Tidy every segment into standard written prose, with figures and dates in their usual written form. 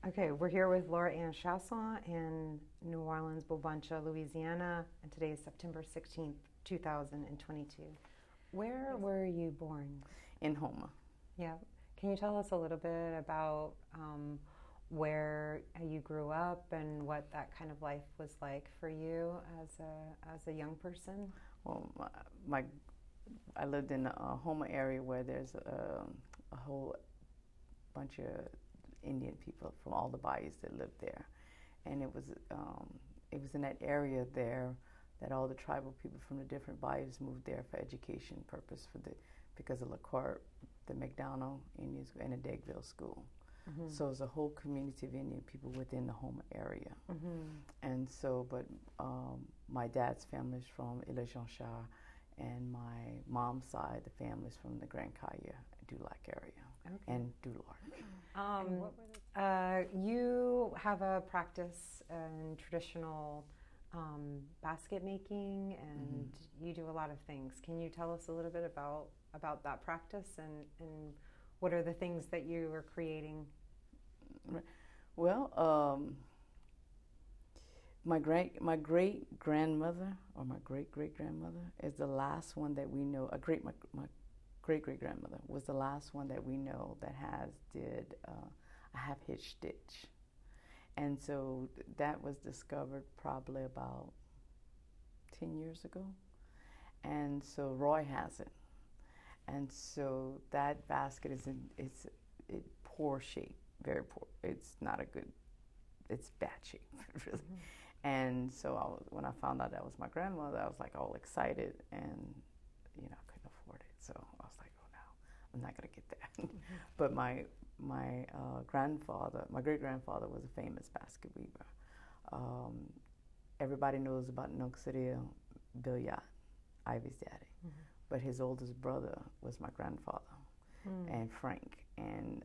Okay, we're here with Lora Ann Chaisson in New Orleans, Bobancha, Louisiana, and today is September 16th, 2022. Where were you born? In Houma. Yeah. Can you tell us a little bit about where you grew up and what that kind of life was like for you as a young person? Well, I lived in the Houma area where there's a whole bunch of Indian people from all the bayous that lived there, and it was in that area there that all the tribal people from the different bayous moved there for education purpose because of LaCourt, the McDonald Indians, and the Degville School. Mm-hmm. So it's a whole community of Indian people within the Houma area. Mm-hmm. And so, but my dad's family is from Ile-Jean-Char, and my mom's side, the family's from the Grand Kaya, Dulac area, okay. And Dularge. You have a practice in traditional basket making, and you do a lot of things. Can you tell us a little bit about that practice and what are the things that you are creating? Well, my great grandmother or my great grandmother is the last one that we know. My great grandmother was the last one that we know that did a half hitch stitch, and so that was discovered probably about 10 years ago, and so Roy has it, and so that basket is in poor shape, very poor. It's not a good. It's bad shape, really. Mm-hmm. And so when I found out that was my grandmother, I was like all excited, and I couldn't afford it. So I was like, oh no, I'm not gonna get that. Mm-hmm. But my grandfather, my great grandfather, was a famous basket weaver. Everybody knows about Nunksiril Billiat, Ivy's daddy. Mm-hmm. But his oldest brother was my grandfather, and Frank, and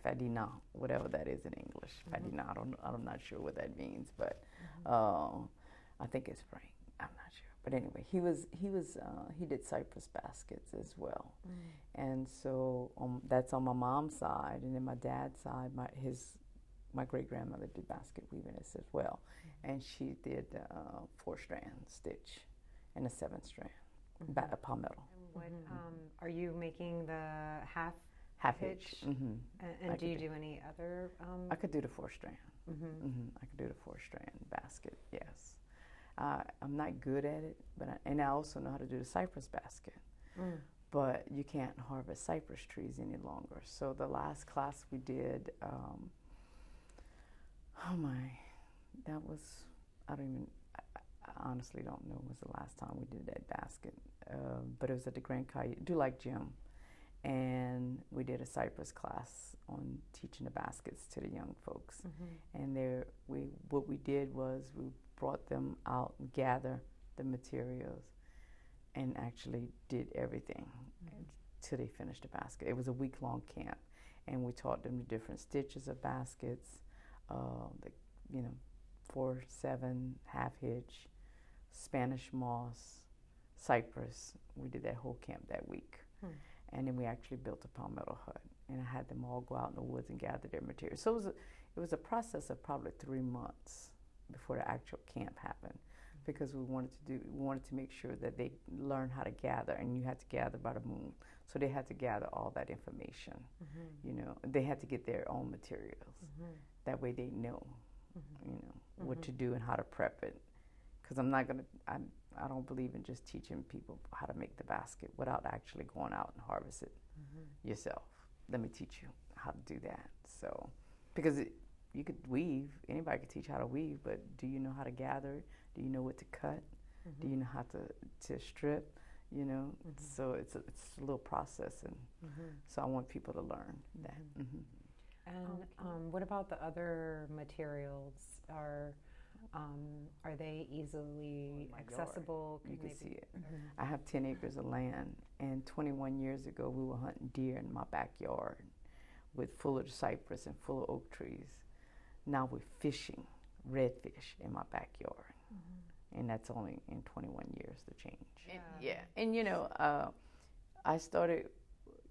Fadina, whatever that is in English. Mm-hmm. Fadina, I'm not sure what that means, but I think it's Frank. I'm not sure, but anyway, he did Cypress baskets as well, and so that's on my mom's side, and then my dad's side, my great grandmother did basket weaving as well, and she did 4-strand stitch and a 7-strand palmetto. And what are you making the half hitch? Mm-hmm. And do you do any other? I could do the 4-strand. I could do the 4-strand basket. Yes, I'm not good at it, and I also know how to do the cypress basket. But you can't harvest cypress trees any longer. So the last class we did, that was I honestly don't know when was the last time we did that basket. But it was at the Grand Kaya Dulac Gym. And we did a Cypress class on teaching the baskets to the young folks. And what we did was we brought them out and gathered the materials and actually did everything till they finished the basket. It was a week-long camp, and we taught them the different stitches of baskets, 4-7, half hitch, Spanish moss, Cypress. We did that whole camp that week. And then we actually built a palmetto hut, and I had them all go out in the woods and gather their material. So it was a process of probably 3 months before the actual camp happened, because we wanted to make sure that they learn how to gather, and you had to gather by the moon. So they had to gather all that information. They had to get their own materials. That way they know, what to do and how to prep it. Because I don't believe in just teaching people how to make the basket without actually going out and harvest it yourself. Let me teach you how to do that. So, because you could weave, anybody could teach how to weave, but do you know how to gather? Do you know what to cut? Do you know how to strip? So it's a little process, and so I want people to learn that. And what about the other materials? Are they easily accessible? You can see it. I have 10 acres of land, and 21 years ago we were hunting deer in my backyard full of cypress and full of oak trees. Now we're fishing redfish in my backyard, and that's only in 21 years the change. Yeah. And I started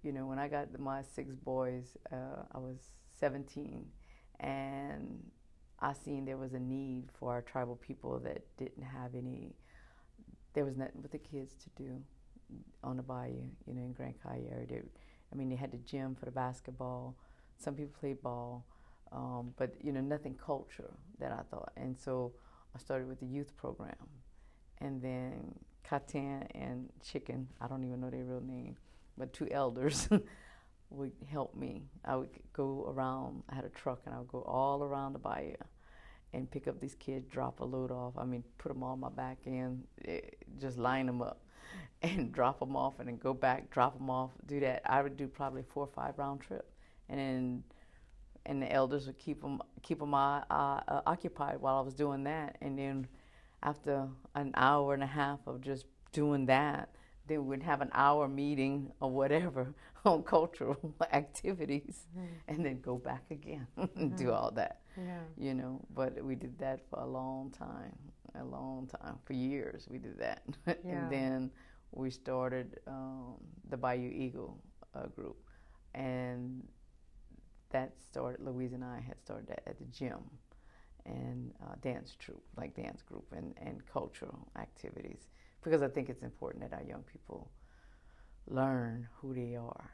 when I got my 6 boys, I was 17, and I seen there was a need for our tribal people that didn't have any. There was nothing with the kids to do on the bayou, in Grand Caille area. They had the gym for the basketball. Some people played ball, but nothing culture that I thought. And so I started with the youth program, and then Katan and Chicken, I don't even know their real name, but 2 elders would help me. I would go around. I had a truck, and I would go all around the bayou and pick up these kids, drop a load off. Put them on my back end, just line them up and drop them off, and then go back, drop them off, do that. I would do probably 4 or 5 round trip, and the elders would keep them occupied while I was doing that. And then after an hour and a half of just doing that, then we'd have an hour meeting or whatever on cultural activities, and then go back again and do all that. Yeah. But we did that for a long time, for years we did that. Yeah. And then we started the Bayou Eagle group, and that started, Louise and I had started that at the gym, and dance troupe, like dance group and cultural activities, because I think it's important that our young people learn who they are